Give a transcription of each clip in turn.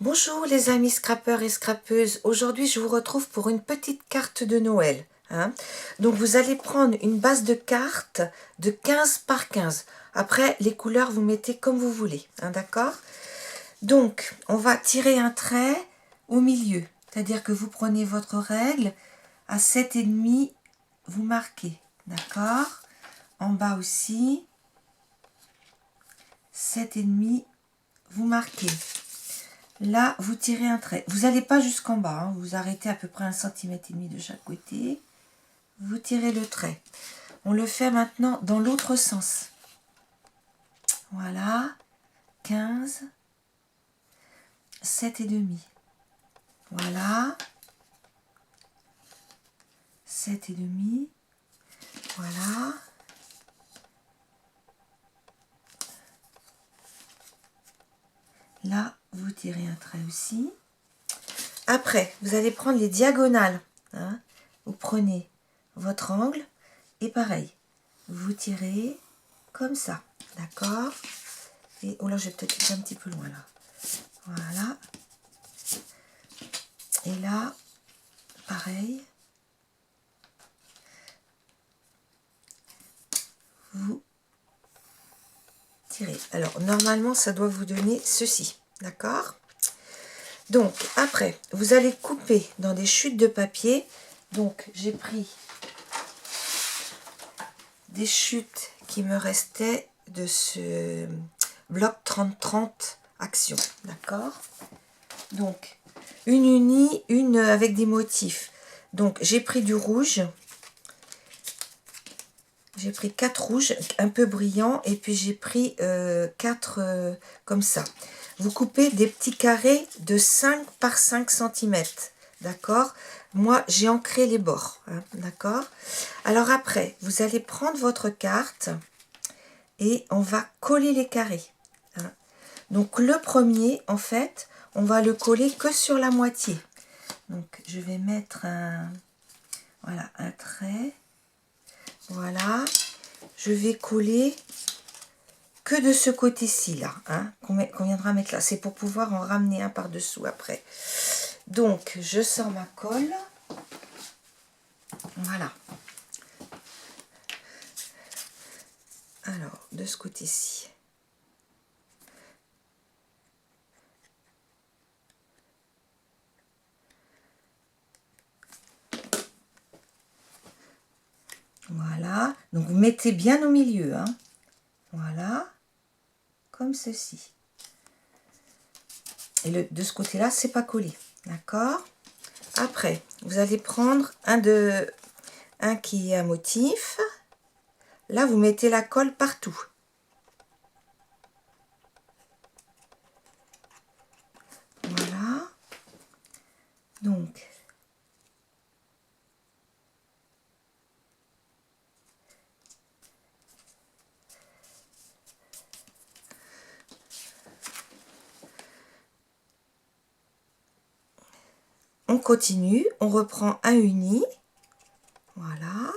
Bonjour les amis scrappeurs et scrappeuses, aujourd'hui je vous retrouve pour une petite carte de Noël. Donc vous allez prendre une base de cartes de 15 par 15. Après les couleurs vous mettez comme vous voulez, d'accord? Donc on va tirer un trait au milieu, c'est-à-dire que vous prenez votre règle, à 7,5 vous marquez, d'accord? En bas aussi, 7,5 vous marquez. Là, vous tirez un trait. Vous n'allez pas jusqu'en bas, hein. Vous arrêtez à peu près 1,5 cm de chaque côté. Vous tirez le trait. On le fait maintenant dans l'autre sens. Voilà. 15. 7,5. Voilà. 7,5. Voilà. Là, vous tirez un trait aussi. Après, vous allez prendre les diagonales. Vous prenez votre angle et pareil, vous tirez comme ça, d'accord? Et oh là, j'ai peut-être été un petit peu loin là. Voilà. Et là, pareil, vous tirez. Alors, normalement, ça doit vous donner ceci, d'accord? Donc, après, vous allez couper dans des chutes de papier. Donc, j'ai pris des chutes qui me restaient de ce bloc 30-30 action, d'accord? Donc, une unie, une avec des motifs. Donc, j'ai pris du rouge. J'ai pris 4 rouges, un peu brillants, et puis j'ai pris 4 comme ça. Vous coupez des petits carrés de 5 par 5 cm, d'accord? Moi, j'ai ancré les bords, d'accord? Alors après, vous allez prendre votre carte et on va coller les carrés. Donc le premier, en fait, on va le coller que sur la moitié. Donc je vais mettre voilà, un trait. Voilà. Je vais coller que de ce côté-ci, là, qu'on viendra mettre là. C'est pour pouvoir en ramener un par-dessous après. Donc, je sors ma colle. Voilà. Alors, de ce côté-ci. Voilà. Donc, vous mettez bien au milieu, Voilà. Comme ceci. Et de ce côté-là, c'est pas collé. D'accord? Après, vous allez prendre un qui est un motif. Là, vous mettez la colle partout. Voilà. Donc, on continue, on reprend un uni. Voilà.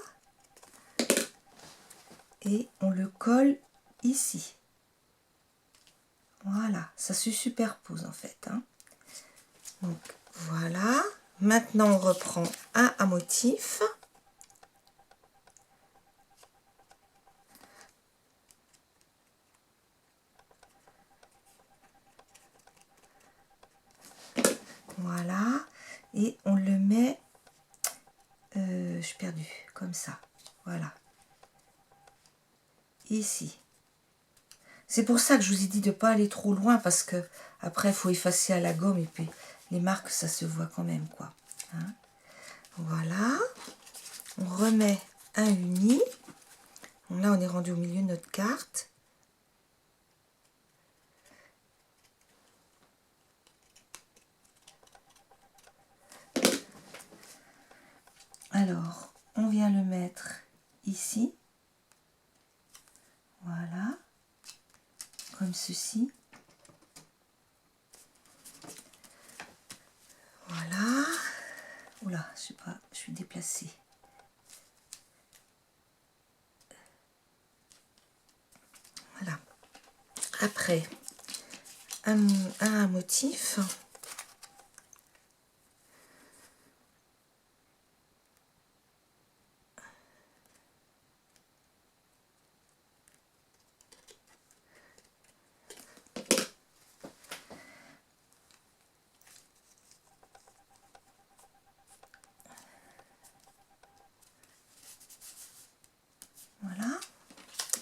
Et on le colle ici. Voilà, ça se superpose en fait. Donc voilà. Maintenant on reprend un à motif. Voilà. Et on le met, je suis perdue, comme ça. Voilà. Ici. C'est pour ça que je vous ai dit de ne pas aller trop loin, parce que après il faut effacer à la gomme et puis les marques ça se voit quand même, quoi. Voilà. On remet un uni. Donc là on est rendu au milieu de notre carte. Alors, on vient le mettre ici. Voilà. Comme ceci. Voilà. Oula, je sais pas, je suis déplacée. Voilà. Après, un motif.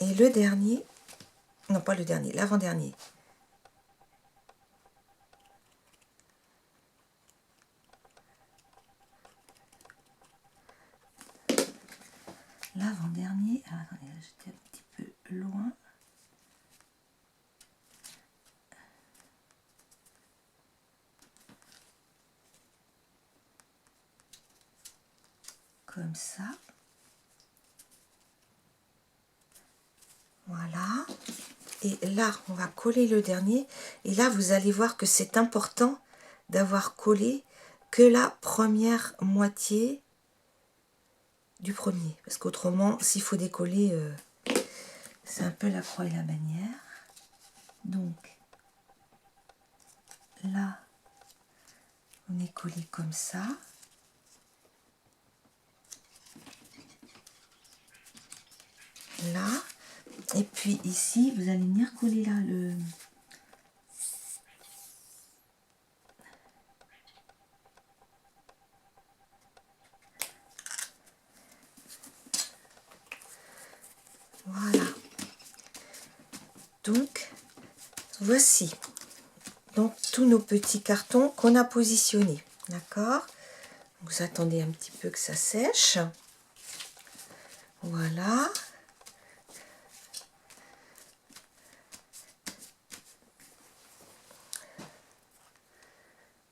Et le dernier, non pas le dernier, l'avant-dernier. L'avant-dernier, alors attendez, là j'étais un petit peu loin. Comme ça. Voilà. Et là, on va coller le dernier. Et là, vous allez voir que c'est important d'avoir collé que la première moitié du premier. Parce qu'autrement, s'il faut décoller, c'est un peu la croix et la bannière. Donc, là, on est collé comme ça. Là. Et puis ici, vous allez venir coller là le... Voilà. Donc, voici. Donc, tous nos petits cartons qu'on a positionnés. D'accord? Vous attendez un petit peu que ça sèche. Voilà.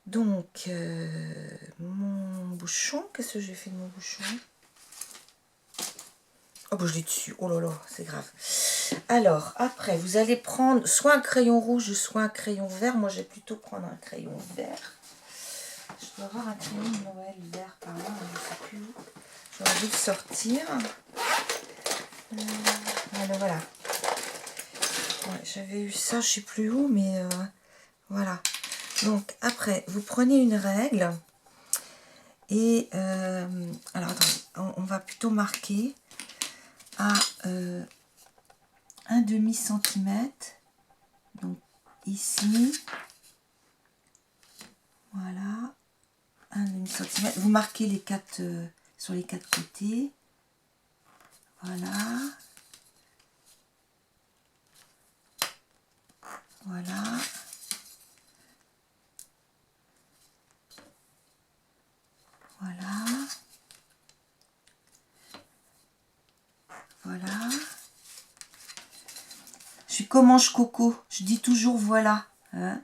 Donc, mon bouchon, qu'est-ce que j'ai fait de mon bouchon? Oh, bah, je l'ai dessus. Oh là là, c'est grave. Alors, après, vous allez prendre soit un crayon rouge, soit un crayon vert. Moi, je vais plutôt prendre un crayon vert. Je dois avoir un crayon de Noël vert par là, je ne sais plus où. J'ai envie de sortir. Voilà. Ouais, j'avais eu ça, je ne sais plus où, mais voilà. Donc, après, vous prenez une règle. Et, alors, attendez, on va plutôt marquer à 1,5 cm. Donc, ici. Voilà. 1,5 cm. Vous marquez les quatre sur les 4 côtés. Voilà. Voilà. Voilà. Voilà. Je suis comme Ange Coco. Je dis toujours voilà. Hein.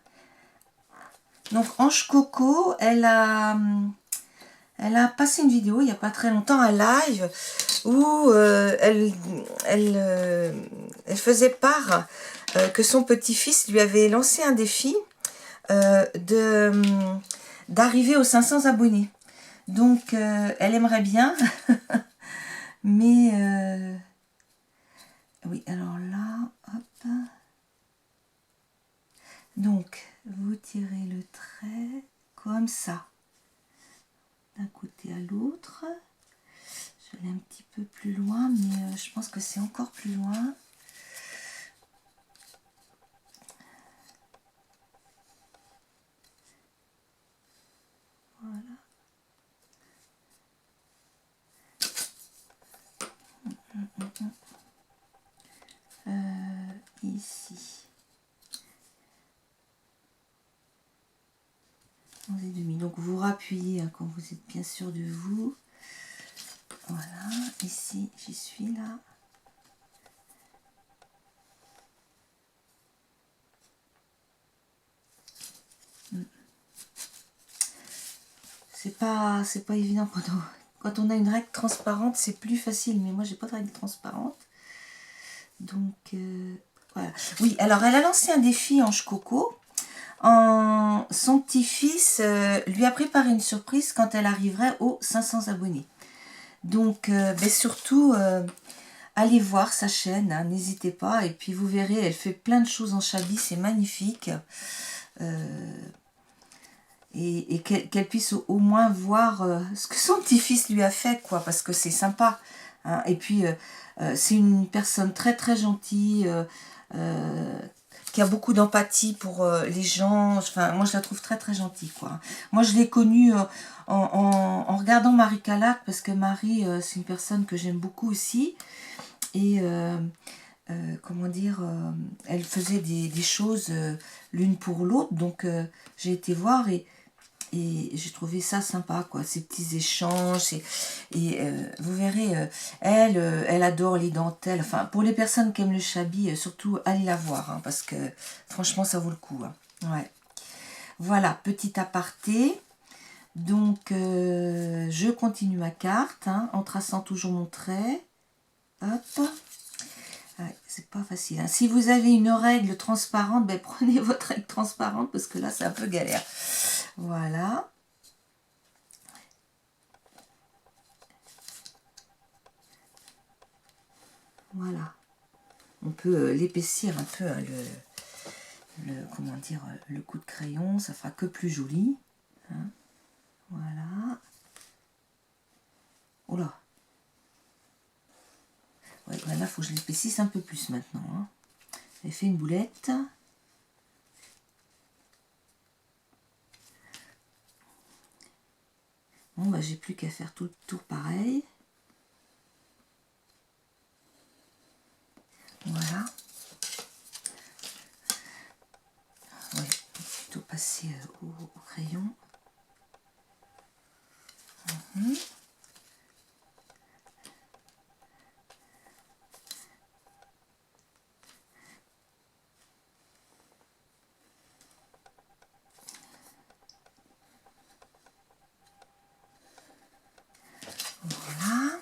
Donc Ange Coco, elle a passé une vidéo il n'y a pas très longtemps, un live, où elle faisait part que son petit-fils lui avait lancé un défi d'arriver aux 500 abonnés. Donc elle aimerait bien, mais oui, alors là, hop. Donc, vous tirez le trait comme ça, d'un côté à l'autre. Je vais aller un petit peu plus loin, mais je pense que c'est encore plus loin. Voilà. Ici. 11,5. Donc vous rappuyez hein, quand vous êtes bien sûr de vous. Voilà, ici j'y suis là. C'est pas évident quand on a une règle transparente, c'est plus facile, mais moi j'ai pas de règle transparente. Donc voilà. Oui, alors elle a lancé un défi Ange Coco. Son petit-fils lui a préparé une surprise quand elle arriverait aux 500 abonnés. Donc surtout allez voir sa chaîne, hein, n'hésitez pas. Et puis vous verrez, elle fait plein de choses en chabi, c'est magnifique. Et qu'elle puisse au moins voir ce que son petit-fils lui a fait, quoi, parce que c'est sympa. Hein. Et puis, c'est une personne très très gentille, qui a beaucoup d'empathie pour les gens. Enfin, moi, je la trouve très très gentille, quoi. Moi, je l'ai connue en regardant Marie Calac, parce que Marie, c'est une personne que j'aime beaucoup aussi. Et comment dire, elles faisaient des choses l'une pour l'autre. Donc j'ai été voir et j'ai trouvé ça sympa, quoi, ces petits échanges. Vous verrez, elle adore les dentelles. Enfin, pour les personnes qui aiment le Chabi, surtout allez la voir, hein, parce que franchement, ça vaut le coup. Hein. Ouais. Voilà, petit aparté. Donc, je continue ma carte, hein, en traçant toujours mon trait. Hop. Ouais, c'est pas facile. Hein. Si vous avez une règle transparente, ben, prenez votre règle transparente, parce que là, c'est un peu galère. Voilà. Voilà. On peut l'épaissir un peu, hein, comment dire, le coup de crayon, ça fera que plus joli. Hein. Voilà. Oh là. Ouais, ben là, il faut que je l'épaississe un peu plus maintenant. Hein. J'ai fait une boulette. Bon, bah, j'ai plus qu'à faire tout le tour pareil. Voilà. Ouais, plutôt passer au crayon. Voilà.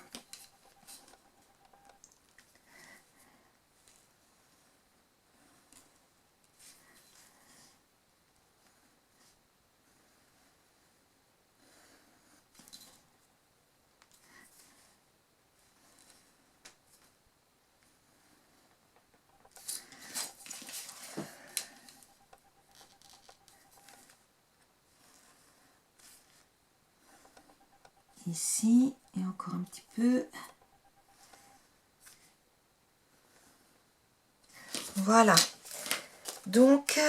Ici, et encore un petit peu. Voilà. Donc,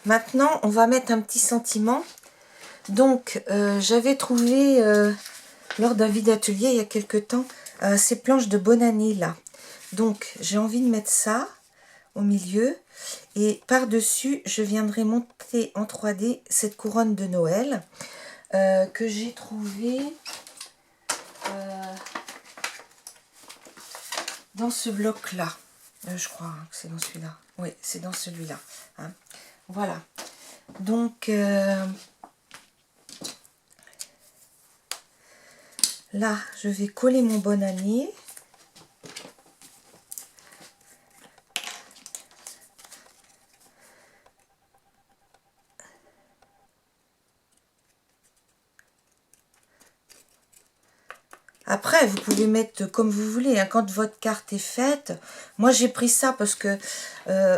maintenant, on va mettre un petit sentiment. Donc, j'avais trouvé, lors d'un vide atelier, il y a quelque temps, ces planches de bonne année, là. Donc, j'ai envie de mettre ça au milieu. Et par-dessus, je viendrai monter en 3D cette couronne de Noël que j'ai trouvée dans ce bloc-là. Je crois hein, que c'est dans celui-là. Oui, c'est dans celui-là. Hein. Voilà. Donc, là, je vais coller mon bonne année. Après, vous pouvez mettre comme vous voulez, hein, quand votre carte est faite. Moi, j'ai pris ça parce que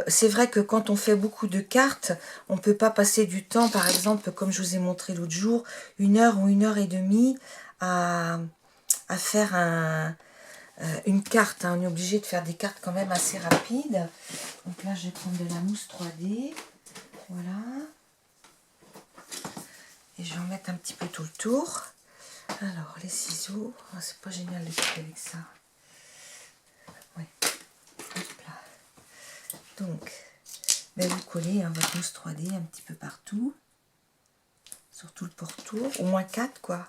c'est vrai que quand on fait beaucoup de cartes, on ne peut pas passer du temps, par exemple, comme je vous ai montré l'autre jour, 1 heure ou 1 heure et demie à faire une carte. Hein. On est obligé de faire des cartes quand même assez rapides. Donc là, je vais prendre de la mousse 3D. Voilà. Et je vais en mettre un petit peu tout le tour. Alors, les ciseaux, oh, c'est pas génial de couper avec ça. Ouais. Hop là. Donc, ben vous collez hein, votre mousse 3D un petit peu partout. Sur tout le pourtour. Au moins 4, quoi.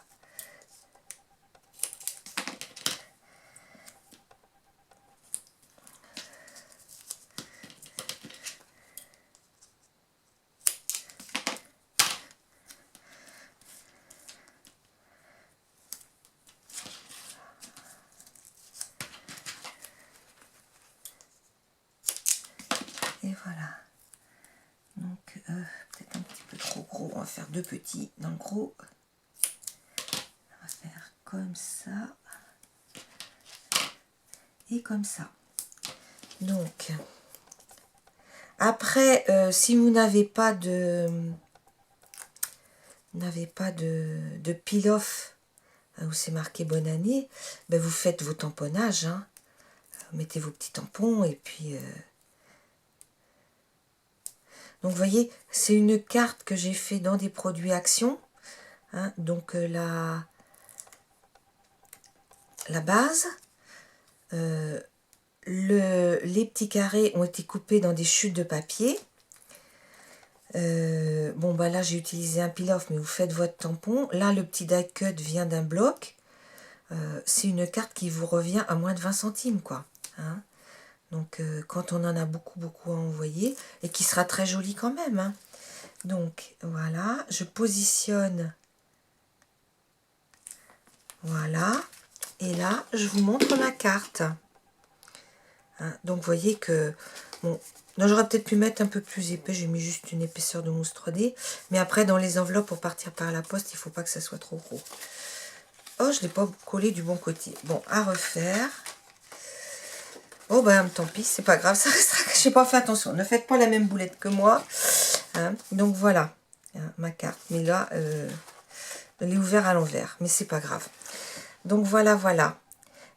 Et voilà. Donc, peut-être un petit peu trop gros. On va faire 2 petits dans le gros. On va faire comme ça. Et comme ça. Donc, après, si vous n'avez pas de peel-off où c'est marqué bonne année, ben vous faites vos tamponnages. Hein. Vous mettez vos petits tampons et puis... Donc, vous voyez, c'est une carte que j'ai fait dans des produits Action. Hein, donc, la base, les petits carrés ont été coupés dans des chutes de papier. Bon, bah là, j'ai utilisé un peel-off, mais vous faites votre tampon. Là, le petit die cut vient d'un bloc. C'est une carte qui vous revient à moins de 20 centimes, quoi. Hein. Donc, quand on en a beaucoup, beaucoup à envoyer, et qui sera très joli quand même. Hein. Donc, voilà, je positionne. Voilà. Et là, je vous montre ma carte. Hein, donc, vous voyez que... Bon, j'aurais peut-être pu mettre un peu plus épais. J'ai mis juste une épaisseur de mousse 3D. Mais après, dans les enveloppes, pour partir par la poste, il ne faut pas que ça soit trop gros. Oh, je ne l'ai pas collé du bon côté. Bon, à refaire. Oh, ben, tant pis, c'est pas grave. Ça restera... Je n'ai pas fait attention. Ne faites pas la même boulette que moi. Hein, donc, voilà. Hein, ma carte. Mais là, elle est ouverte à l'envers. Mais c'est pas grave. Donc, voilà, voilà.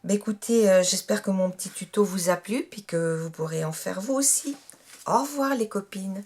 Bah, écoutez, j'espère que mon petit tuto vous a plu, puis que vous pourrez en faire vous aussi. Au revoir les copines.